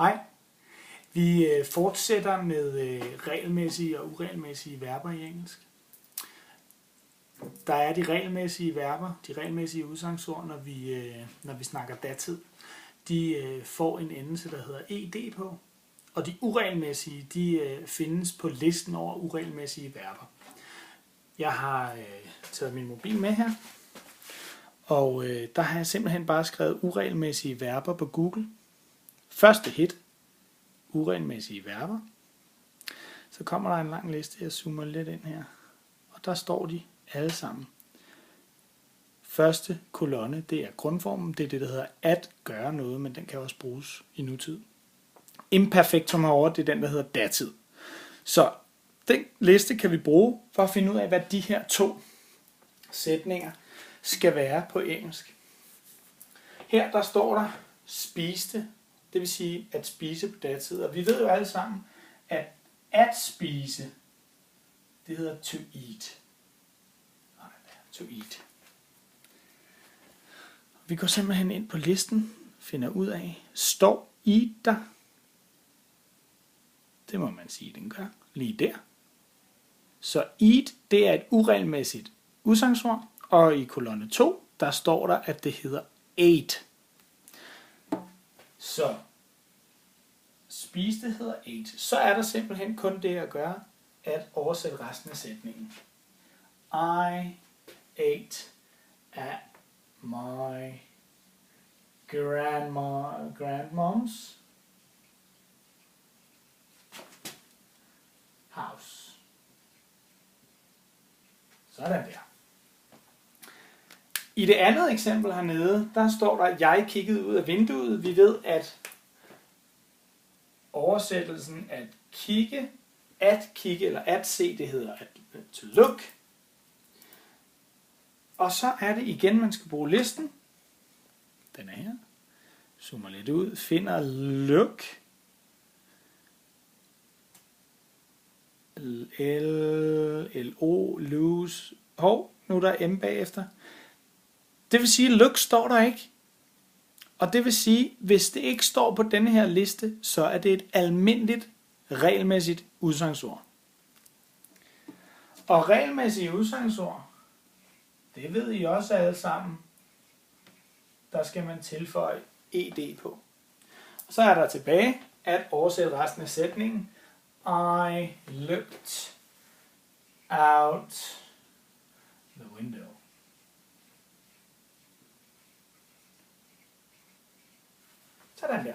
Hej. Vi fortsætter med regelmæssige og uregelmæssige verber i engelsk. Der er de regelmæssige verber, de regelmæssige udsagnsord, når vi snakker datid. De får en endelse, der hedder ed på, og de uregelmæssige, de findes på listen over uregelmæssige verber. Jeg har taget min mobil med her, og der har jeg simpelthen bare skrevet uregelmæssige verber på Google. Første hit, uregelmæssige verber. Så kommer der en lang liste, jeg zoomer lidt ind her, og der står de alle sammen. Første kolonne, det er grundformen, det er det, der hedder at gøre noget, men den kan også bruges i nutid. Imperfektum herovre, det er den, der hedder datid. Så den liste kan vi bruge for at finde ud af, hvad de her to sætninger skal være på engelsk. Her der står der spiste, det vil sige at spise på datid. Og vi ved jo alle sammen, at spise, det hedder to eat. To eat. Vi går simpelthen ind på listen, finder ud af, står eat der? Det må man sige, den gør lige der. Så eat, det er et uregelmæssigt udsagnsord, og i kolonne 2, der står der, at det hedder ate. Så spiste hedder ate. Så er der simpelthen kun det at gøre, at oversætte resten af sætningen. I ate at my grandmom's house. Sådan der. I det andet eksempel hernede, der står der, at jeg kiggede ud af vinduet. Vi ved, at oversættelsen at kigge eller at se, det hedder to look. Og så er det igen, man skal bruge listen. Den er her. Zoomer lidt ud. Finder look. L-O, lose. Nu er der M bagefter. Det vil sige, at look står der ikke. Og det vil sige, hvis det ikke står på denne her liste, så er det et almindeligt, regelmæssigt udsagnsord. Og regelmæssige udsagnsord, det ved I også alle sammen. Der skal man tilføje ed på. Og så er der tilbage at oversætte resten af sætningen. I looked out the window. Sådan der.